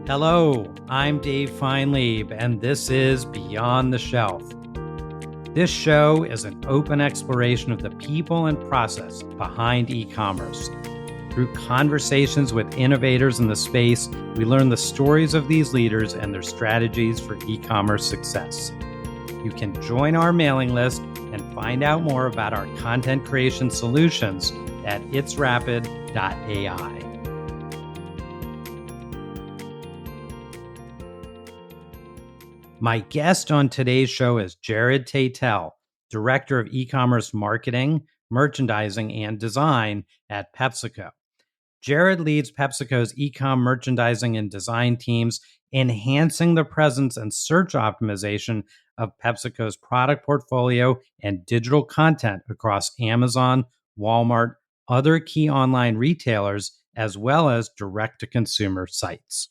Hello, I'm Dave Feinlieb, and this is Beyond the Shelf. This show is an open exploration of the people and process behind e-commerce. Through conversations with innovators in the space, we learn the stories of these leaders and their strategies for e-commerce success. You can join our mailing list and find out more about our content creation solutions at itsrapid.ai. My guest on today's show is Jared Taitel, Director of E-commerce Marketing, Merchandising, and Design at PepsiCo. Jared leads PepsiCo's e-com merchandising and design teams, enhancing the presence and search optimization of PepsiCo's product portfolio and digital content across Amazon, Walmart, other key online retailers, as well as direct-to-consumer sites.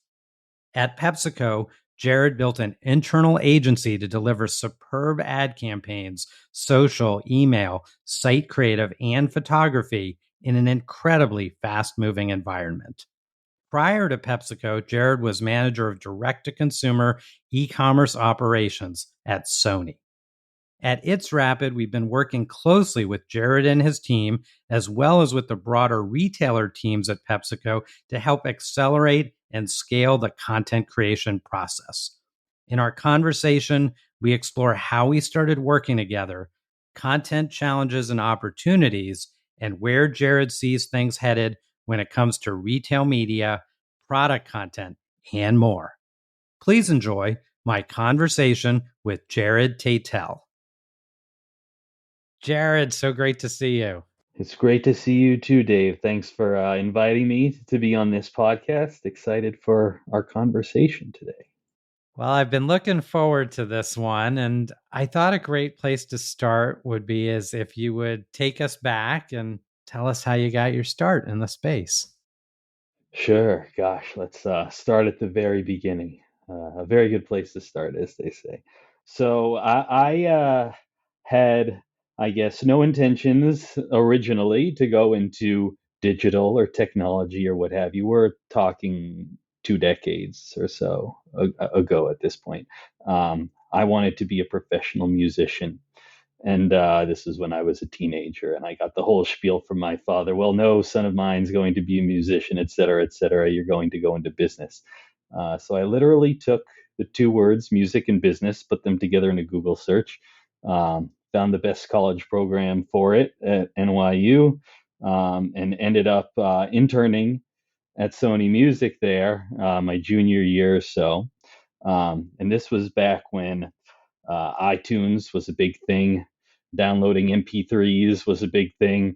At PepsiCo, Jared built an internal agency to deliver superb ad campaigns, social, email, site creative, and photography in an incredibly fast-moving environment. Prior to PepsiCo, Jared was manager of direct-to-consumer e-commerce operations at Sony. At It's Rapid, we've been working closely with Jared and his team, as well as with the broader retailer teams at PepsiCo, to help accelerate and scale the content creation process. In our conversation, we explore how we started working together, content challenges and opportunities, and where Jared sees things headed when it comes to retail media, product content, and more. Please enjoy my conversation with Jared Taitel. Jared, so great to see you. It's great to see you too, Dave. Thanks for inviting me to be on this podcast. Excited for our conversation today. Well, I've been looking forward to this one, and I thought a great place to start would be as if you would take us back and tell us how you got your start in the space. Sure. Gosh, let's start at the very beginning. A very good place to start, as they say. So I had, I guess, no intentions originally to go into digital or technology or what have you. We're talking 2 decades or so ago at this point. I wanted to be a professional musician. And this is when I was a teenager, and I got the whole spiel from my father. Well, no, son of mine's going to be a musician, et cetera, et cetera. You're going to go into business. So I literally took the two words, music and business, put them together in a Google search, found the best college program for it at NYU, and ended up interning at Sony Music there my junior year or so. And this was back when iTunes was a big thing. Downloading MP3s was a big thing.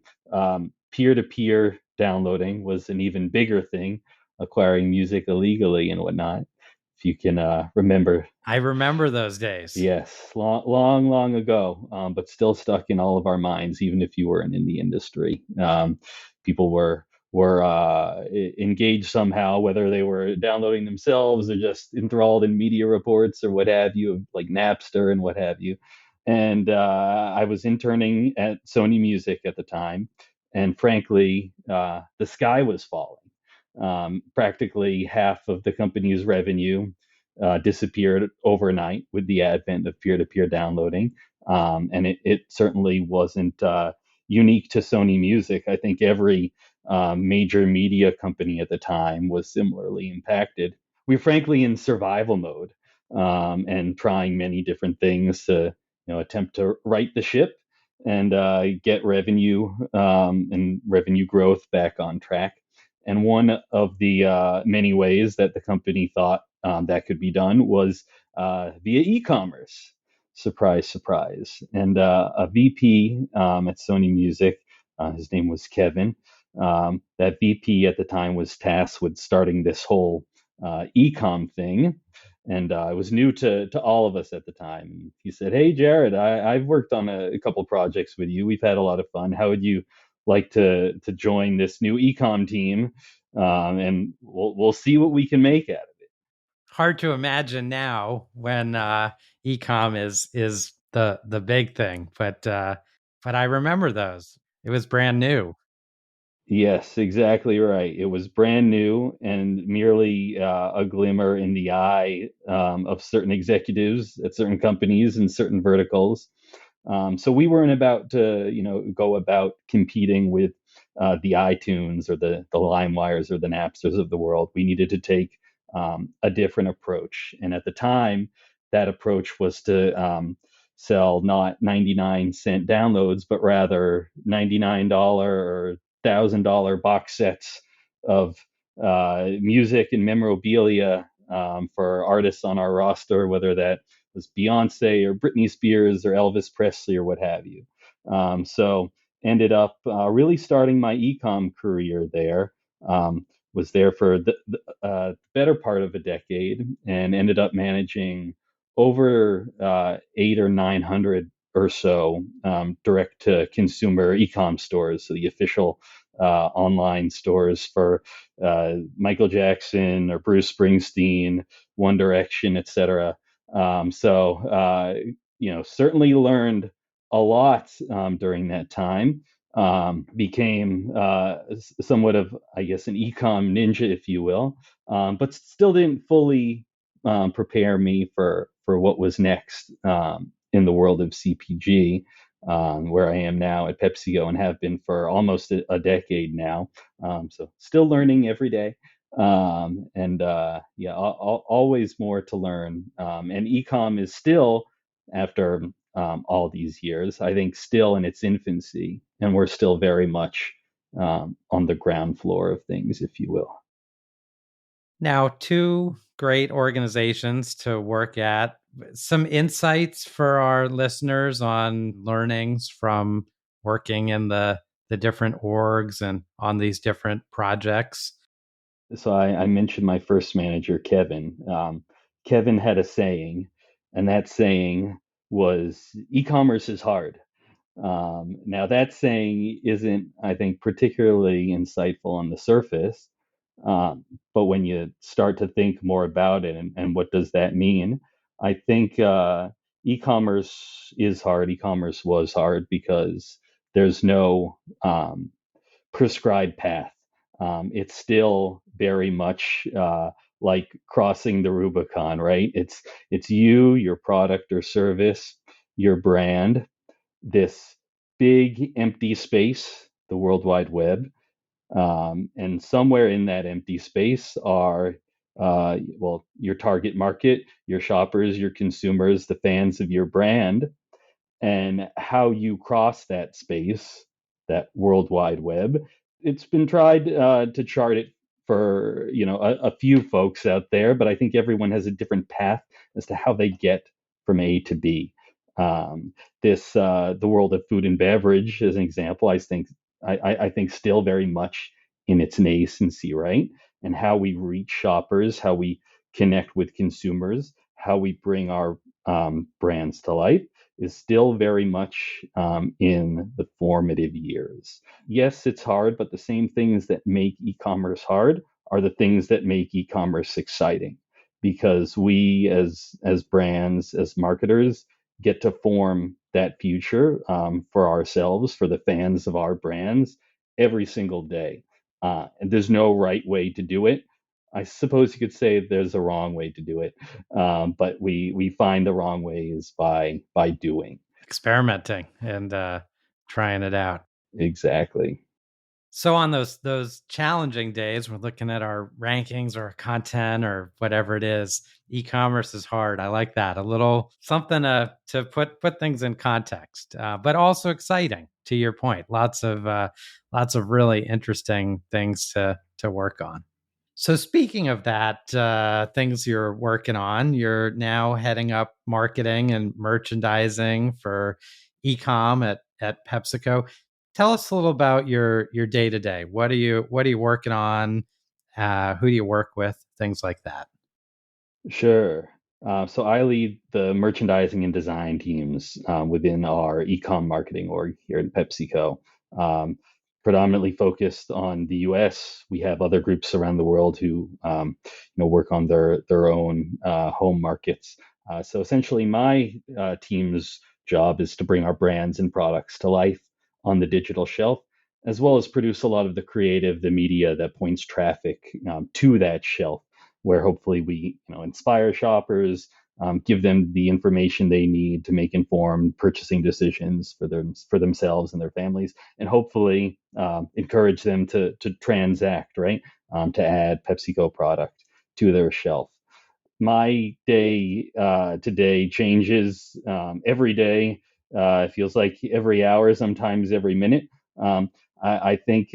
Peer-to-peer downloading was an even bigger thing, acquiring music illegally and whatnot. If you can remember. I remember those days. Yes, long ago, but still stuck in all of our minds, even if you weren't in the industry. People were engaged somehow, whether they were downloading themselves or just enthralled in media reports or what have you, like Napster and what have you. And I was interning at Sony Music at the time, and frankly, the sky was falling. Practically half of the company's revenue disappeared overnight with the advent of peer-to-peer downloading. And it certainly wasn't unique to Sony Music. I think every major media company at the time was similarly impacted. We were frankly in survival mode and trying many different things to attempt to right the ship and get revenue and revenue growth back on track. And one of the many ways that the company thought that could be done was via e-commerce. Surprise, surprise. And a VP at Sony Music, his name was Kevin. That VP at the time was tasked with starting this whole e-com thing. And it was new to all of us at the time. He said, "Hey, Jared, I've worked on a couple projects with you. We've had a lot of fun. How would you like to join this new e-com team? And we'll see what we can make out of it." Hard to imagine now when e-com is the big thing, but I remember those. It was brand new. Yes, exactly right. It was brand new and merely a glimmer in the eye of certain executives at certain companies and certain verticals. So we weren't about to, go about competing with the iTunes or the LimeWires or the Napsters of the world. We needed to take a different approach. And at the time, that approach was to sell not 99-cent downloads, but rather $99 or $1,000 box sets of music and memorabilia for artists on our roster, whether that was Beyonce or Britney Spears or Elvis Presley or what have you. So ended up really starting my ecom career there. Was there for the better part of a decade and ended up managing over 800 or 900 or so direct to consumer ecom stores, so the official online stores for Michael Jackson or Bruce Springsteen, One Direction, etc. Certainly learned a lot during that time. Became somewhat of, I guess, an ecom ninja, if you will, but still didn't fully prepare me for what was next in the world of CPG, where I am now at PepsiCo and have been for almost a decade now. So still learning every day. And yeah, always more to learn. And ecom is still, after all these years, I think still in its infancy, and we're still very much on the ground floor of things, if you will. Now, two great organizations to work at. Some insights for our listeners on learnings from working in the different orgs and on these different projects. So I mentioned my first manager, Kevin. Kevin had a saying, and that saying was, "E-commerce is hard." Now, that saying isn't, I think, particularly insightful on the surface, but when you start to think more about it and what does that mean, I think e-commerce is hard. E-commerce was hard because there's no prescribed path. It's still very much like crossing the Rubicon, right? It's you, your product or service, your brand, this big empty space, the World Wide Web, and somewhere in that empty space are your target market, your shoppers, your consumers, the fans of your brand, and how you cross that space, that World Wide Web. It's been tried to chart it for a few folks out there, but I think everyone has a different path as to how they get from A to B. This The world of food and beverage, as an example, I think still very much in its nascency, right? And how we reach shoppers, how we connect with consumers, how we bring our brands to life is still very much in the formative years. Yes, it's hard, but the same things that make e-commerce hard are the things that make e-commerce exciting, because we as brands, as marketers, get to form that future for ourselves, for the fans of our brands, every single day. And there's no right way to do it. I suppose you could say there's a wrong way to do it, but we find the wrong ways by doing. Experimenting and trying it out. Exactly. So on those challenging days, we're looking at our rankings or content or whatever it is. E-commerce is hard. I like that. A little something to put things in context, but also exciting. To your point, lots of really interesting things to work on. So speaking of that, things you're working on, you're now heading up marketing and merchandising for ecom at PepsiCo. Tell us a little about your day to day. What are you working on? Who do you work with? Things like that. Sure. So I lead the merchandising and design teams within our ecom marketing org here at PepsiCo. Um, Predominantly focused on the U.S. We have other groups around the world who work on their own home markets. So essentially, my team's job is to bring our brands and products to life on the digital shelf, as well as produce a lot of the creative, the media that points traffic to that shelf, where hopefully we inspire shoppers, give them the information they need to make informed purchasing decisions for themselves and their families, and hopefully encourage them to transact, right? To add PepsiCo product to their shelf. My day today changes every day. It feels like every hour, sometimes every minute. I think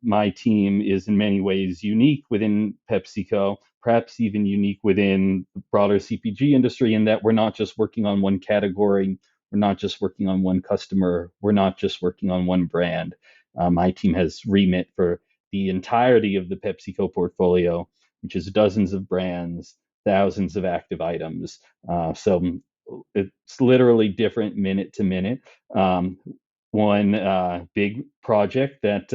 my team is in many ways unique within PepsiCo, perhaps even unique within the broader CPG industry, in that we're not just working on one category, we're not just working on one customer, we're not just working on one brand. My team has remit for the entirety of the PepsiCo portfolio, which is dozens of brands, thousands of active items. So it's literally different minute to minute. One big project that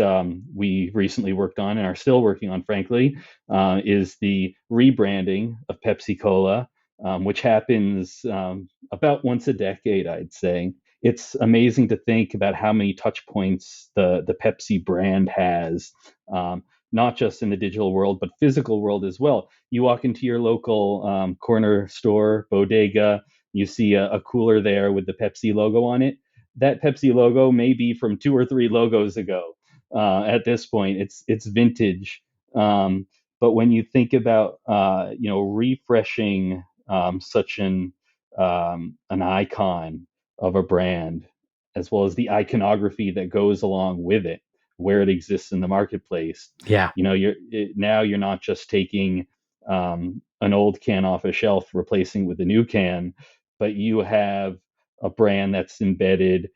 we recently worked on and are still working on, frankly, is the rebranding of Pepsi Cola, which happens about once a decade, I'd say. It's amazing to think about how many touch points the Pepsi brand has, not just in the digital world, but physical world as well. You walk into your local corner store, bodega, you see a cooler there with the Pepsi logo on it. That Pepsi logo may be from 2 or 3 logos ago. At this point, it's vintage. But when you think about refreshing such an icon of a brand, as well as the iconography that goes along with it, where it exists in the marketplace, Yeah. you're not just taking an old can off a shelf, replacing with a new can, but you have a brand that's embedded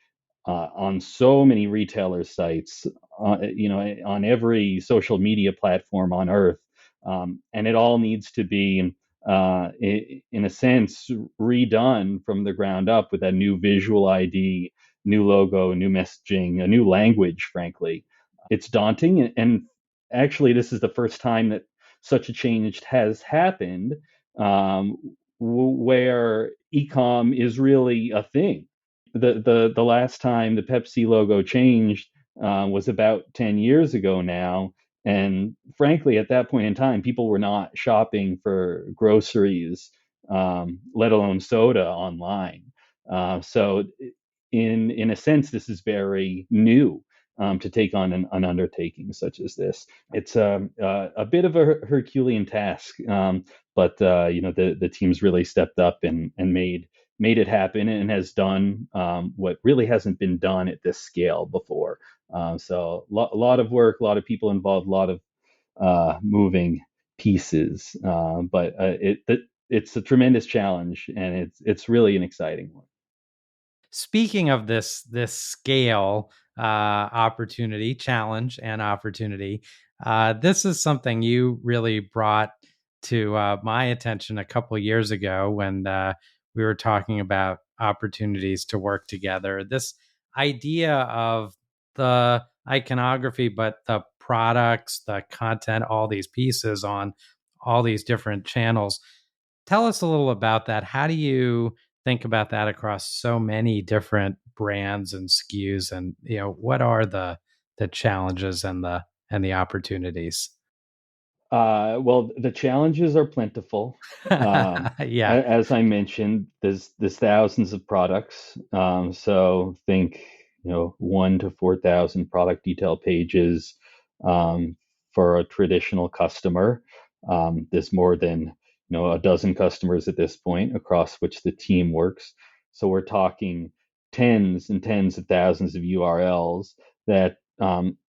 on so many retailer sites, on every social media platform on earth, and it all needs to be, in a sense, redone from the ground up with a new visual ID, new logo, new messaging, a new language. Frankly, it's daunting, and actually, this is the first time that such a change has happened, where ecom is really a thing. The last time the Pepsi logo changed was about 10 years ago now. And frankly, at that point in time, people were not shopping for groceries, let alone soda, online. So, in a sense, this is very new to take on an undertaking such as this. It's a bit of a Herculean task, but the team's really stepped up and made it happen, and has done what really hasn't been done at this scale before. So a lot of work, a lot of people involved, a lot of moving pieces, but it's a tremendous challenge, and it's really an exciting one. Speaking of this scale, opportunity, challenge, and opportunity, this is something you really brought to my attention a couple of years ago when we were talking about opportunities to work together. This idea of the iconography, but the products, the content, all these pieces on all these different channels. Tell us a little about that. How do you think about that across so many different brands and SKUs, and what are the challenges and the opportunities? Well, the challenges are plentiful. Yeah. As I mentioned, there's thousands of products. So think 1 to 4,000 product detail pages for a traditional customer. There's more than a dozen customers at this point across which the team works. So we're talking tens and tens of thousands of URLs that,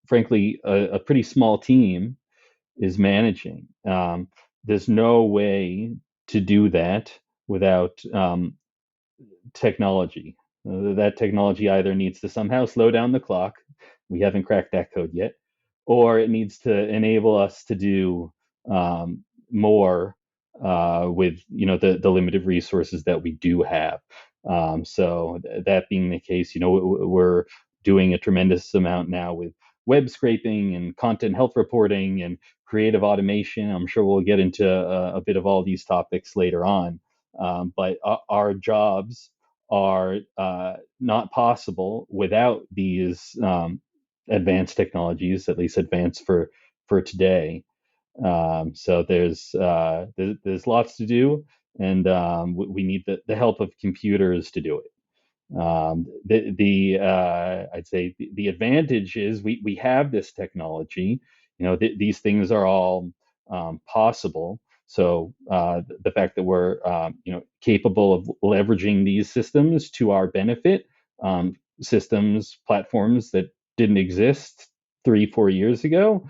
frankly, a pretty small team is managing. There's no way to do that without technology. That technology either needs to somehow slow down the clock. We haven't cracked that code yet, or it needs to enable us to do more with the limited resources that we do have. So that being the case, we're doing a tremendous amount now with web scraping and content health reporting and creative automation. I'm sure we'll get into a bit of all these topics later on. But our jobs are not possible without these advanced technologies, at least advanced for today. So there's lots to do, and we need the help of computers to do it. I'd say the advantage is we have this technology. These things are all possible. So the fact that we're capable of leveraging these systems to our benefit, systems, platforms that didn't exist 3-4 years ago,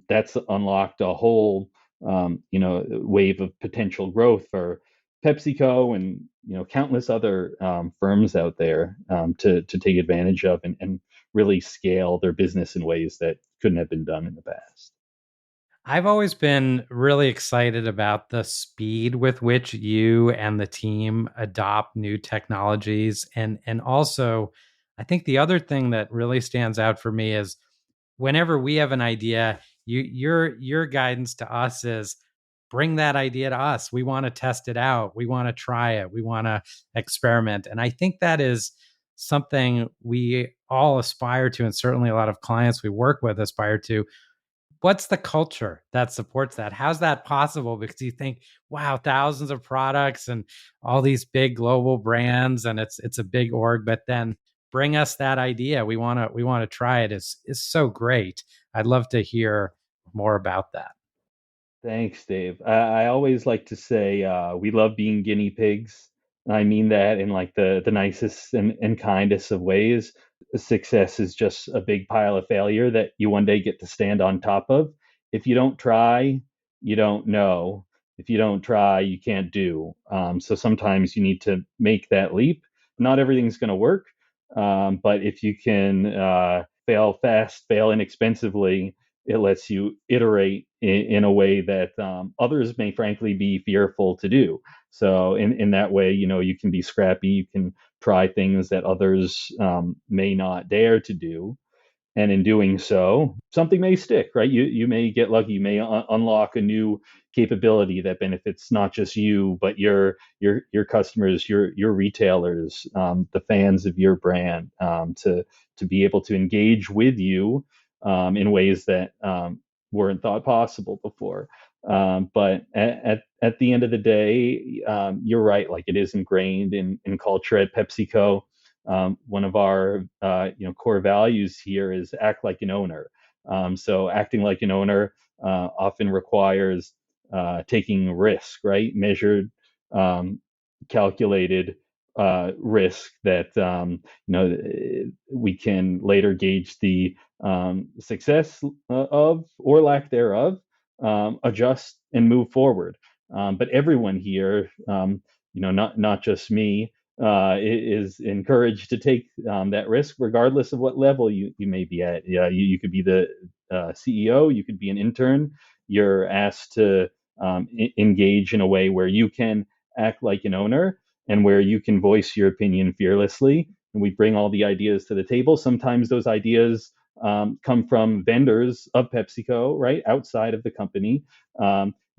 that's unlocked a whole wave of potential growth for PepsiCo and countless other firms out there to take advantage of and really scale their business in ways that couldn't have been done in the past. I've always been really excited about the speed with which you and the team adopt new technologies. And also, I think the other thing that really stands out for me is whenever we have an idea, your guidance to us is bring that idea to us. We want to test it out. We want to try it. We want to experiment. And I think that is something we all aspire to, and certainly a lot of clients we work with aspire to. What's the culture that supports that? How's that possible? Because you think, wow, thousands of products and all these big global brands, and it's a big org, but then bring us that idea. We want to try it is so great. I'd love to hear more about that. Thanks, Dave. I always like to say we love being guinea pigs. I mean that in like the nicest and kindest of ways. Success is just a big pile of failure that you one day get to stand on top of. If you don't try, you don't know. If you don't try, you can't do. So sometimes you need to make that leap. Not everything's going to work, but if you can fail fast, fail inexpensively, it lets you iterate in a way that others may frankly be fearful to do. So in that way, you can be scrappy, you can try things that others may not dare to do. And in doing so, something may stick, right? You may get lucky. You may unlock a new capability that benefits not just you, but your customers, your retailers, the fans of your brand, to be able to engage with you in ways that weren't thought possible before. But at the end of the day, you're right. Like it is ingrained in culture at PepsiCo. One of our core values here is act like an owner. So acting like an owner often requires taking risk, right? Measured, calculated risk that we can later gauge the success of or lack thereof, adjust and move forward. But everyone here, not just me, is encouraged to take that risk, regardless of what level you may be at. Yeah, you could be the CEO, you could be an intern. You're asked to engage in a way where you can act like an owner and where you can voice your opinion fearlessly. And we bring all the ideas to the table. Sometimes those ideas come from vendors of PepsiCo, right, outside of the company.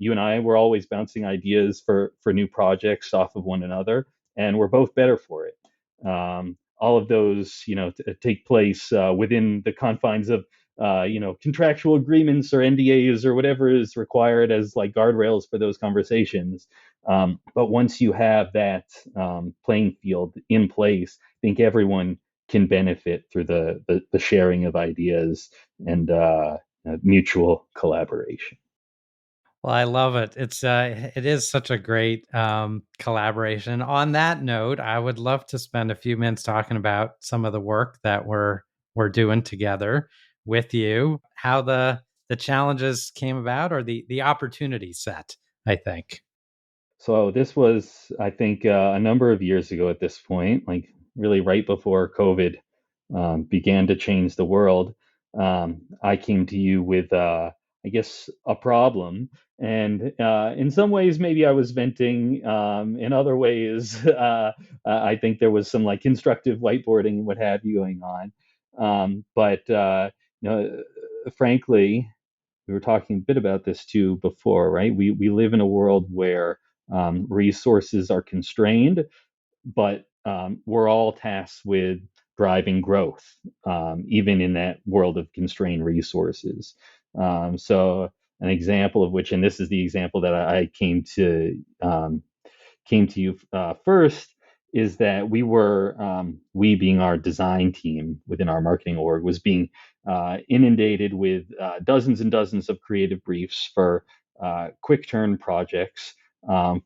You and I were always bouncing ideas for new projects off of one another, and we're both better for it. All of those, take place within the confines of, contractual agreements or NDAs or whatever is required as like guardrails for those conversations. But once you have that playing field in place, I think everyone can benefit through the sharing of ideas and mutual collaboration. Well, I love it. It is such a great collaboration. On that note, I would love to spend a few minutes talking about some of the work that we're doing together with you, how the challenges came about, or the opportunity set, I think. So this was, I think, a number of years ago at this point, like really right before COVID began to change the world. I came to you with, I guess, a problem. And in some ways, maybe I was venting. In other ways, I think there was some like constructive whiteboarding and what have you going on. But frankly, we were talking a bit about this too before, right? We live in a world where resources are constrained, but we're all tasked with driving growth, even in that world of constrained resources. So an example of which, and this is the example that I came to you first, is that we being our design team within our marketing org, was being inundated with dozens and dozens of creative briefs for quick turn projects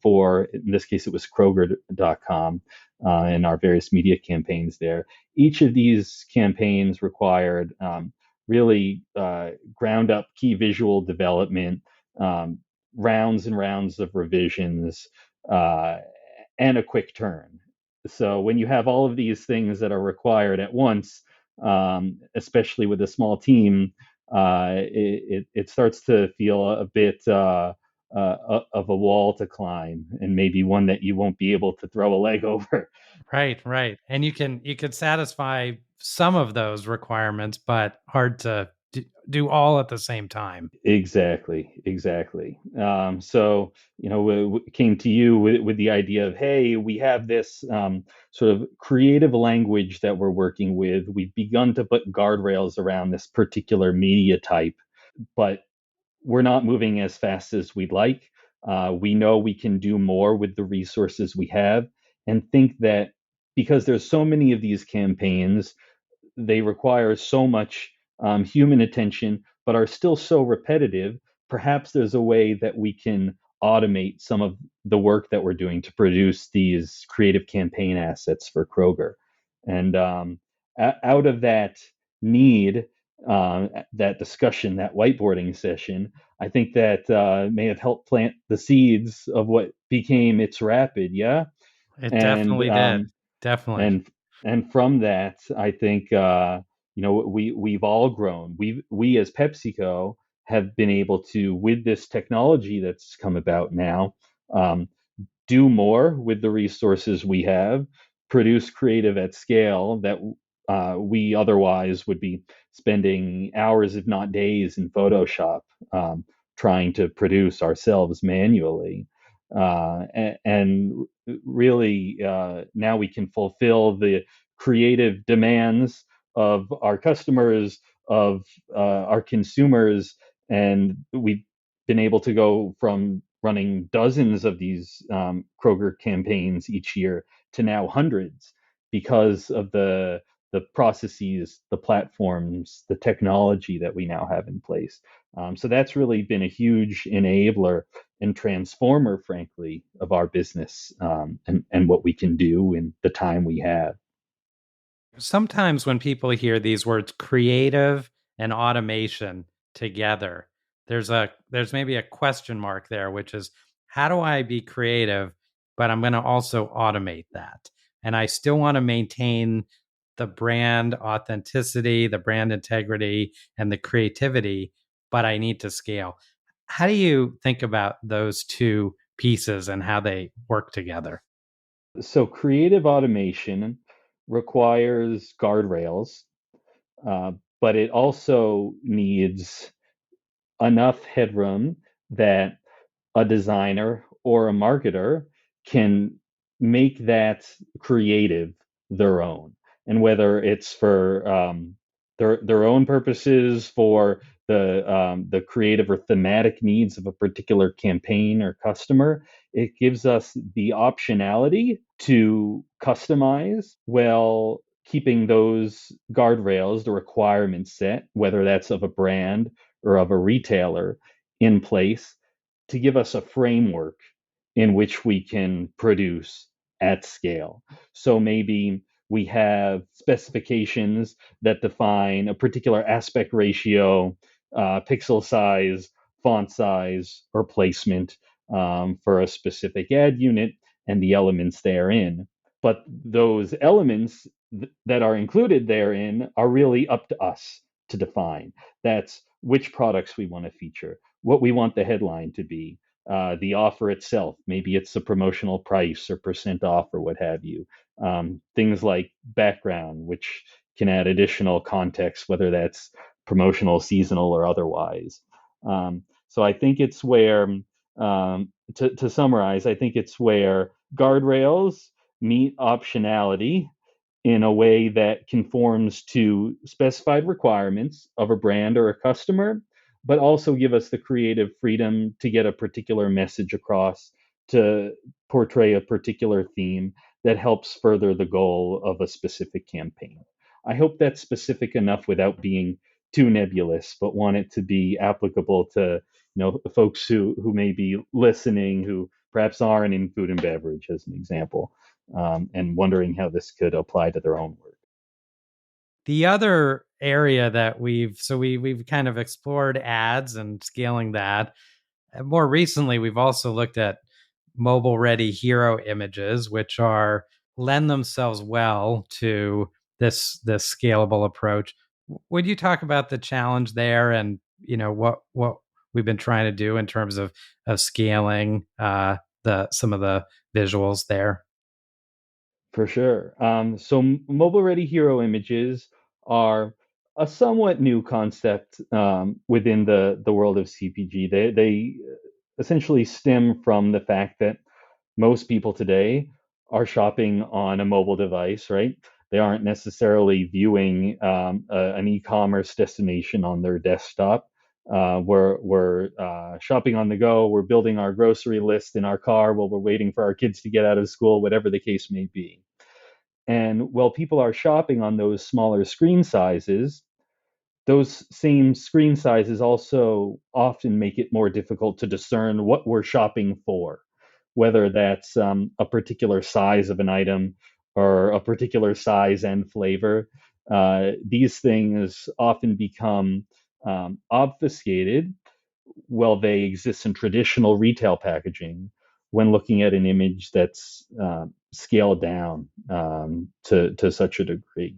for, in this case, it was Kroger.com and our various media campaigns there. Each of these campaigns required really ground up key visual development, rounds and rounds of revisions, uh, and a quick turn. So when you have all of these things that are required at once, especially with a small team, it starts to feel a bit of a wall to climb, and maybe one that you won't be able to throw a leg over. Right, right. And you could satisfy some of those requirements, but hard to do all at the same time. Exactly. So, we came to you with the idea of, hey, we have this sort of creative language that we're working with. We've begun to put guardrails around this particular media type, but we're not moving as fast as we'd like. We know we can do more with the resources we have, and think that because there's so many of these campaigns, they require so much human attention, but are still so repetitive. Perhaps there's a way that we can automate some of the work that we're doing to produce these creative campaign assets for Kroger. And out of that need, that discussion, that whiteboarding session, I think that may have helped plant the seeds of what became It's Rapid. Yeah. It And definitely did. Definitely. and from that, I think we've all grown. We as PepsiCo have been able to, with this technology that's come about now, um, do more with the resources we have, produce creative at scale that we otherwise would be spending hours, if not days, in Photoshop trying to produce ourselves manually. And really, now we can fulfill the creative demands of our customers, of our consumers, and we've been able to go from running dozens of these Kroger campaigns each year to now hundreds, because of the processes, the platforms, the technology that we now have in place. So that's really been a huge enabler and transformer, frankly, of our business, and what we can do in the time we have. Sometimes when people hear these words creative and automation together, there's maybe a question mark there, which is how do I be creative, but I'm going to also automate that. And I still want to maintain the brand authenticity, the brand integrity, and the creativity, but I need to scale. How do you think about those two pieces and how they work together? So creative automation requires guardrails, uh, but it also needs enough headroom that a designer or a marketer can make that creative their own. And whether it's for their own purposes, for the creative or thematic needs of a particular campaign or customer, it gives us the optionality to customize while keeping those guardrails, the requirements set, whether that's of a brand or of a retailer, in place, to give us a framework in which we can produce at scale. So maybe we have specifications that define a particular aspect ratio, pixel size, font size, or placement for a specific ad unit and the elements therein. But those elements that are included therein are really up to us to define. That's which products we want to feature, what we want the headline to be, the offer itself. Maybe it's a promotional price or percent off or what have you. Things like background, which can add additional context, whether that's promotional, seasonal, or otherwise. So I think it's where, to summarize, I think it's where guardrails meet optionality, in a way that conforms to specified requirements of a brand or a customer, but also give us the creative freedom to get a particular message across, to portray a particular theme that helps further the goal of a specific campaign. I hope that's specific enough without being too nebulous, but want it to be applicable to folks who may be listening who perhaps aren't in food and beverage, as an example, and wondering how this could apply to their own work. The other area that we've kind of explored ads and scaling that. And more recently, we've also looked at mobile ready hero images, which are lend themselves well to this scalable approach. Would you talk about the challenge there, and what we've been trying to do in terms of scaling the some of the visuals there? For sure. So mobile ready hero images are a somewhat new concept within the world of CPG. They essentially stem from the fact that most people today are shopping on a mobile device, right? They aren't necessarily viewing an e-commerce destination on their desktop. We're shopping on the go. We're building our grocery list in our car while we're waiting for our kids to get out of school, whatever the case may be. And while people are shopping on those smaller screen sizes, those same screen sizes also often make it more difficult to discern what we're shopping for, whether that's a particular size of an item or a particular size and flavor. These things often become obfuscated while they exist in traditional retail packaging when looking at an image that's scaled down to such a degree.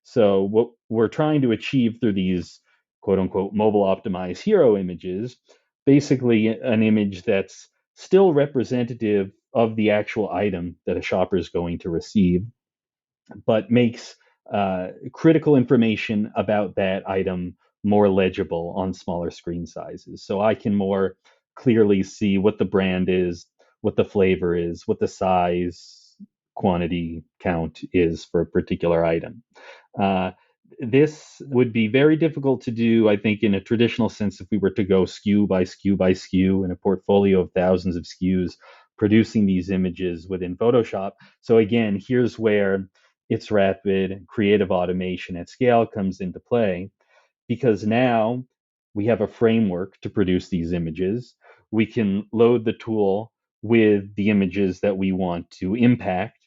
So, what we're trying to achieve through these quote unquote mobile optimized hero images, basically an image that's still representative of the actual item that a shopper is going to receive, but makes critical information about that item more legible on smaller screen sizes. So I can more clearly see what the brand is, what the flavor is, what the size, quantity, count is for a particular item. Uh, this would be very difficult to do, I think, in a traditional sense if we were to go SKU by SKU by SKU in a portfolio of thousands of SKUs producing these images within Photoshop. So again, here's where its rapid creative automation at scale comes into play, because now we have a framework to produce these images. We can load the tool with the images that we want to impact,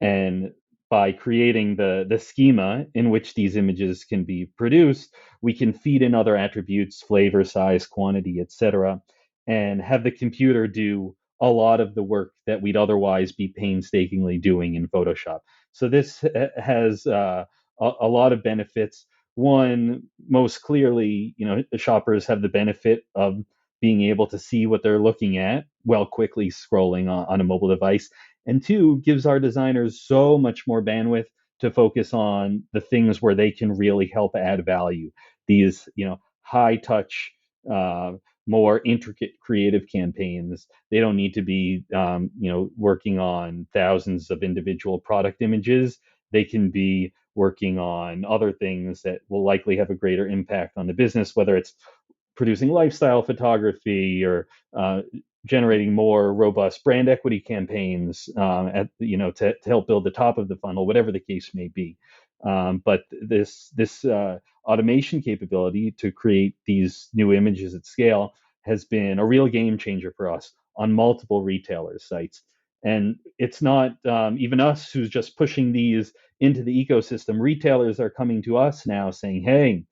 and by creating the schema in which these images can be produced, we can feed in other attributes, flavor, size, quantity, etc., and have the computer do a lot of the work that we'd otherwise be painstakingly doing in Photoshop. So this has a lot of benefits. One, most clearly, shoppers have the benefit of being able to see what they're looking at while quickly scrolling on a mobile device. And two, gives our designers so much more bandwidth to focus on the things where they can really help add value. These, high touch, more intricate creative campaigns. They don't need to be, working on thousands of individual product images. They can be working on other things that will likely have a greater impact on the business, whether it's producing lifestyle photography or generating more robust brand equity campaigns to help build the top of the funnel, whatever the case may be. But this automation capability to create these new images at scale has been a real game changer for us on multiple retailers' sites. And it's not even us who's just pushing these into the ecosystem. Retailers are coming to us now saying, hey,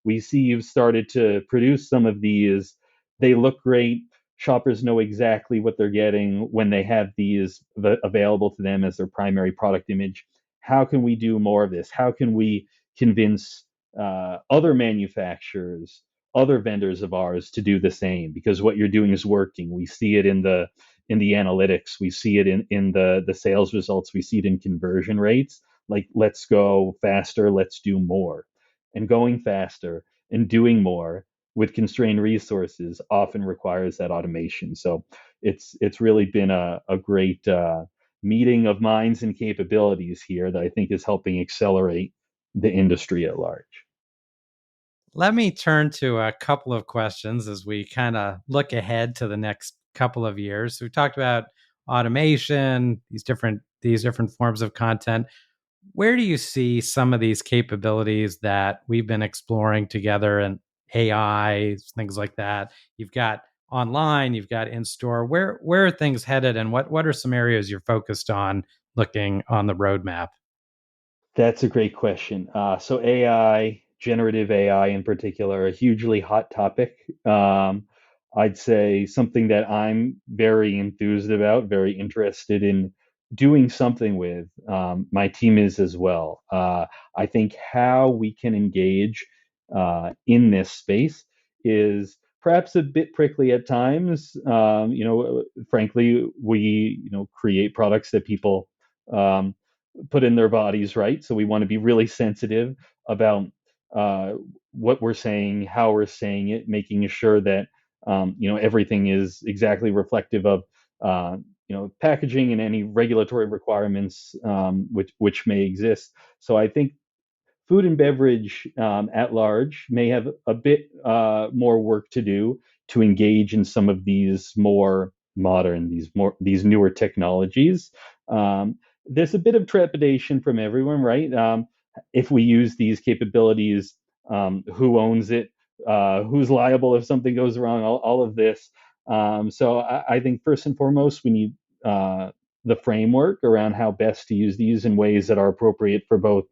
we see you've started to produce some of these. They look great. Shoppers know exactly what they're getting when they have these available to them as their primary product image. How can we do more of this? How can we convince other manufacturers, other vendors of ours to do the same? Because what you're doing is working. We see it in the analytics. We see it in the sales results. We see it in conversion rates. Like, let's go faster. Let's do more. And going faster and doing more with constrained resources often requires that automation. So it's really been a great meeting of minds and capabilities here that I think is helping accelerate the industry at large. Let me turn to a couple of questions as we kind of look ahead to the next couple of years. We talked about automation, these different forms of content. Where do you see some of these capabilities that we've been exploring together, and AI, things like that? You've got online, you've got in store. Where are things headed, and what are some areas you're focused on looking on the roadmap? That's a great question. So AI, generative AI in particular, a hugely hot topic. I'd say something that I'm very enthused about, very interested in doing something with. My team is as well. I think how we can engage in this space is perhaps a bit prickly at times. Frankly, we create products that people um, put in their bodies, right? So we want to be really sensitive about uh, what we're saying, how we're saying it, making sure that everything is exactly reflective of packaging and any regulatory requirements which may exist. So I think food and beverage at large may have a bit more work to do to engage in some of these more modern, these newer technologies. There's a bit of trepidation from everyone, right? If we use these capabilities, who owns it? Who's liable if something goes wrong? All of this. So I think first and foremost, we need the framework around how best to use these in ways that are appropriate for both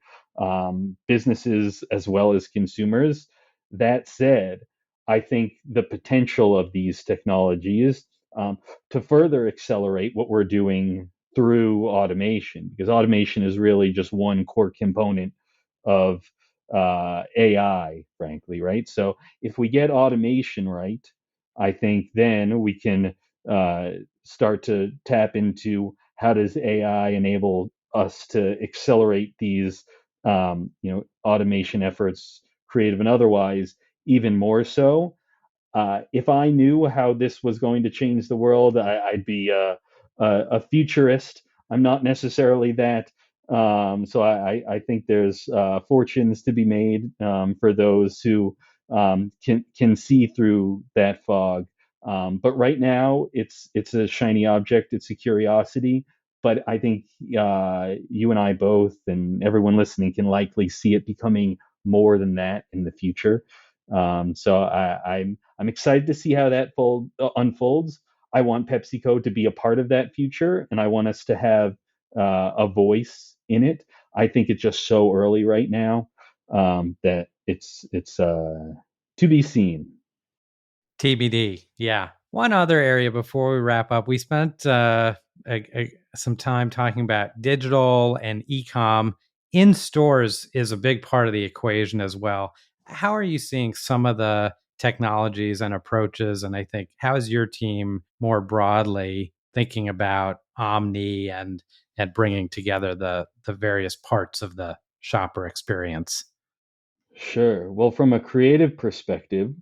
businesses as well as consumers. That said, I think the potential of these technologies to further accelerate what we're doing through automation, because automation is really just one core component of AI, frankly, right? So if we get automation right, I think then we can uh, start to tap into how does AI enable us to accelerate these automation efforts, creative and otherwise, even more so. If I knew how this was going to change the world, I'd be a futurist. I'm not necessarily that. So I think there's fortunes to be made for those who can see through that fog. But right now, it's a shiny object. It's a curiosity. But I think you and I both, and everyone listening, can likely see it becoming more than that in the future. So I'm excited to see how that unfolds. I want PepsiCo to be a part of that future, and I want us to have a voice in it. I think it's just so early right now that it's to be seen. TBD. Yeah. One other area before we wrap up, we spent some time talking about digital and e-com. In stores is a big part of the equation as well. How are you seeing some of the technologies and approaches? And I think, how is your team more broadly thinking about omni and bringing together the various parts of the shopper experience? Sure. Well, from a creative perspective,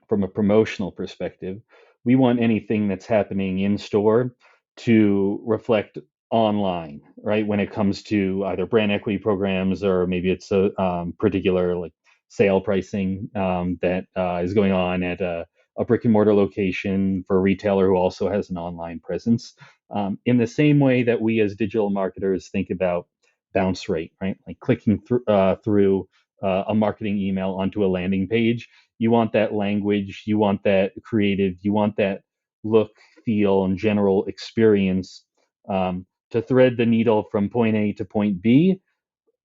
from a promotional perspective, we want anything that's happening in store to reflect online, right? When it comes to either brand equity programs or maybe it's a particular like sale pricing that is going on at a brick and mortar location for a retailer who also has an online presence. In the same way that we as digital marketers think about bounce rate, right? Like clicking through a marketing email onto a landing page. You want that language, you want that creative, you want that look, feel, and general experience to thread the needle from point A to point B.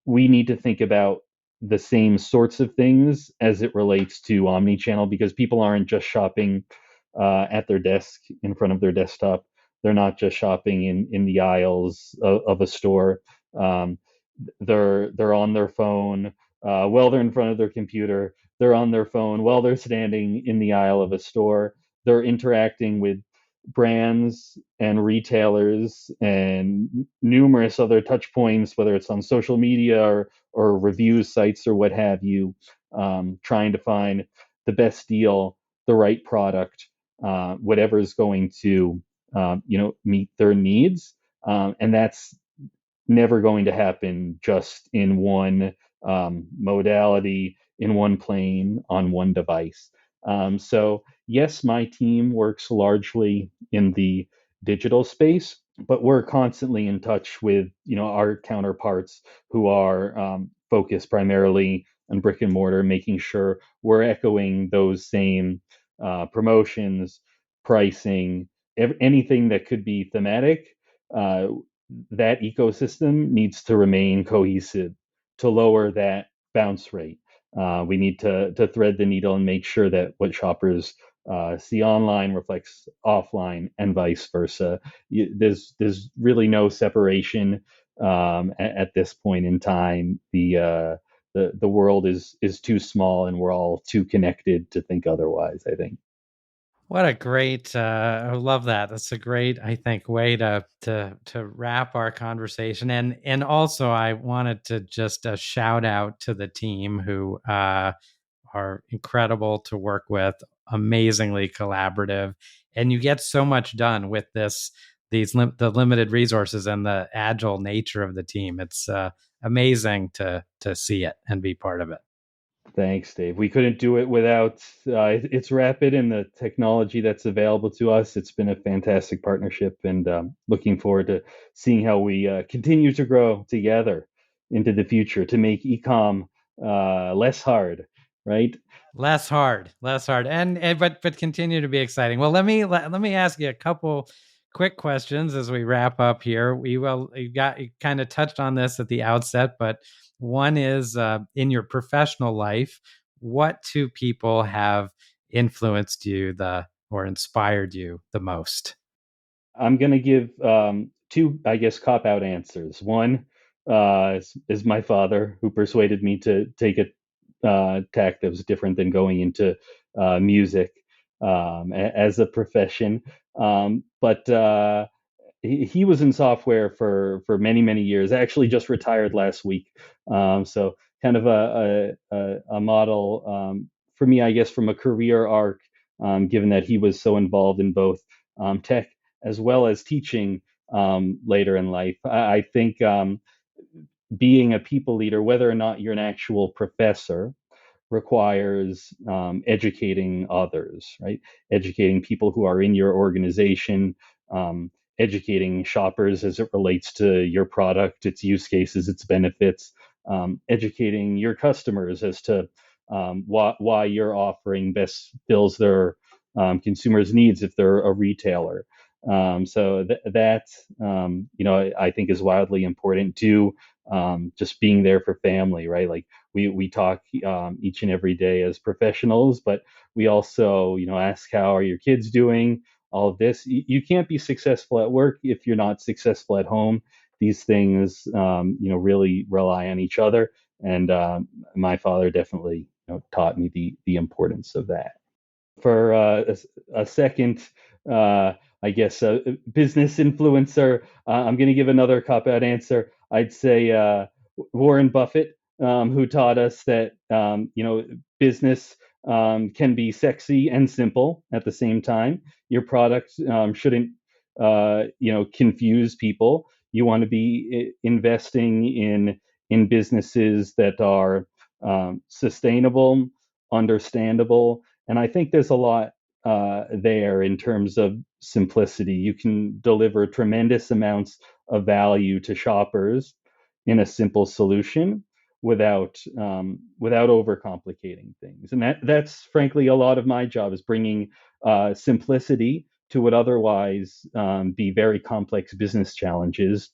We need to think about the same sorts of things as it relates to omni-channel because people aren't just shopping at their desk in front of their desktop. They're not just shopping in the aisles of a store. Um, they're on their phone while they're in front of their computer. They're on their phone while they're standing in the aisle of a store. They're interacting with brands and retailers and numerous other touch points, whether it's on social media or review sites or what have you, trying to find the best deal, the right product, whatever is going to meet their needs. And that's never going to happen just in one modality, in one plane, on one device. So, yes, my team works largely in the digital space, but we're constantly in touch with our counterparts who are focused primarily on brick and mortar, making sure we're echoing those same promotions, pricing, anything that could be thematic. Uh, that ecosystem needs to remain cohesive to lower that bounce rate. We need to thread the needle and make sure that what shoppers see online reflects offline and vice versa. There's really no separation at this point in time. The world is too small and we're all too connected to think otherwise, I think. What a great I love that. That's a great, I think, way to wrap our conversation. And also I wanted to just shout out to the team who are incredible to work with, amazingly collaborative, and you get so much done with the limited resources and the agile nature of the team. It's amazing to see it and be part of it. Thanks, Dave. We couldn't do it without it's rapid and the technology that's available to us. It's been a fantastic partnership, and looking forward to seeing how we continue to grow together into the future to make ecom less hard, right? Less hard, and but continue to be exciting. Well, let me ask you a couple quick questions as we wrap up here. You kind of touched on this at the outset, but one is in your professional life, what two people have influenced you the or inspired you the most? I'm going to give two, I guess, cop out answers. One is my father, who persuaded me to take a tack that was different than going into music as a profession. But he was in software for many years. Actually, just retired last week. So kind of a model for me, I guess, from a career arc, given that he was so involved in both tech as well as teaching later in life. I think being a people leader, whether or not you're an actual professor, requires educating others, right? Educating people who are in your organization, educating shoppers as it relates to your product, its use cases, its benefits, educating your customers as to why your offering best fills their consumers' needs if they're a retailer. So that I think is wildly important too. Just being there for family, right? Like we talk each and every day as professionals, but we also ask how are your kids doing. All of this, you can't be successful at work if you're not successful at home. These things really rely on each other, and my father definitely taught me the importance of that. For a second, I guess, business influencer, I'm going to give another cop out answer. I'd say Warren Buffett, who taught us that business can be sexy and simple at the same time. Your product shouldn't confuse people. You want to be investing in businesses that are sustainable, understandable, and I think there's a lot there in terms of simplicity. You can deliver tremendous amounts of value to shoppers in a simple solution without overcomplicating things. And that's frankly a lot of my job, is bringing simplicity to what otherwise be very complex business challenges.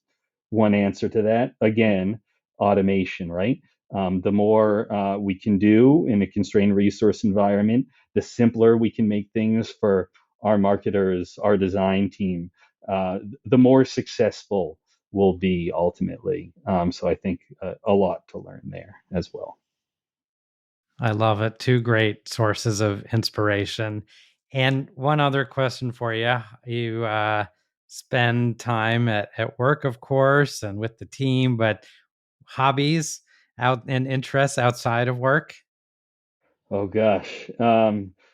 One answer to that, again, automation, right? The more we can do in a constrained resource environment, the simpler we can make things for our marketers, our design team, the more successful we'll be ultimately. So I think a lot to learn there as well. I love it. Two great sources of inspiration. And one other question for you. You spend time at work, of course, and with the team, but hobbies out and interests outside of work? Oh gosh.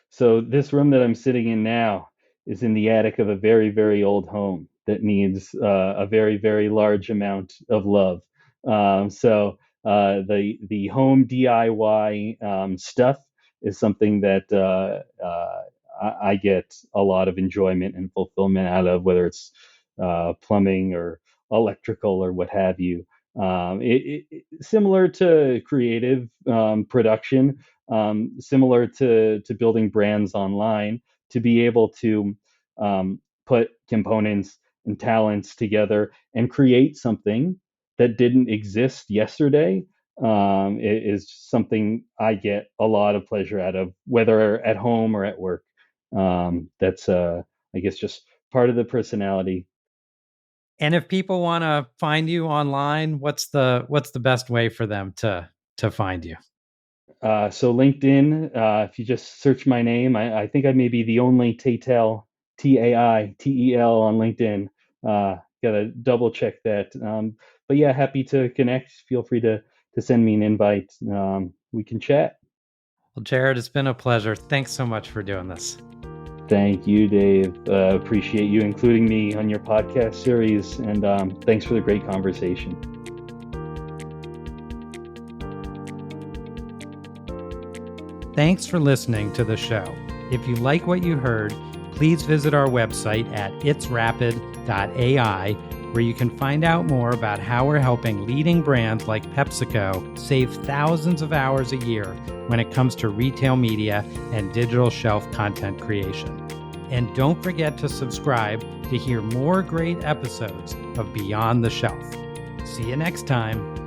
So this room that I'm sitting in now is in the attic of a very old home. that needs a very, very large amount of love. The home DIY stuff is something that I get a lot of enjoyment and fulfillment out of, whether it's plumbing or electrical or what have you. Similar to creative production, similar to building brands online, to be able to put components and talents together and create something that didn't exist yesterday is something I get a lot of pleasure out of, whether at home or at work. That's I guess just part of the personality. And if people want to find you online, what's the best way for them to find you? So LinkedIn, if you just search my name, I think I may be the only Taitel, Taitel on LinkedIn. Gotta double check that. But yeah, happy to connect. Feel free to send me an invite. We can chat. Well, Jared, it's been a pleasure. Thanks so much for doing this. Thank you, Dave. Appreciate you including me on your podcast series, and thanks for the great conversation. Thanks for listening to the show. If you like what you heard, please visit our website at itsrapid.ai, where you can find out more about how we're helping leading brands like PepsiCo save thousands of hours a year when it comes to retail media and digital shelf content creation. And don't forget to subscribe to hear more great episodes of Beyond the Shelf. See you next time.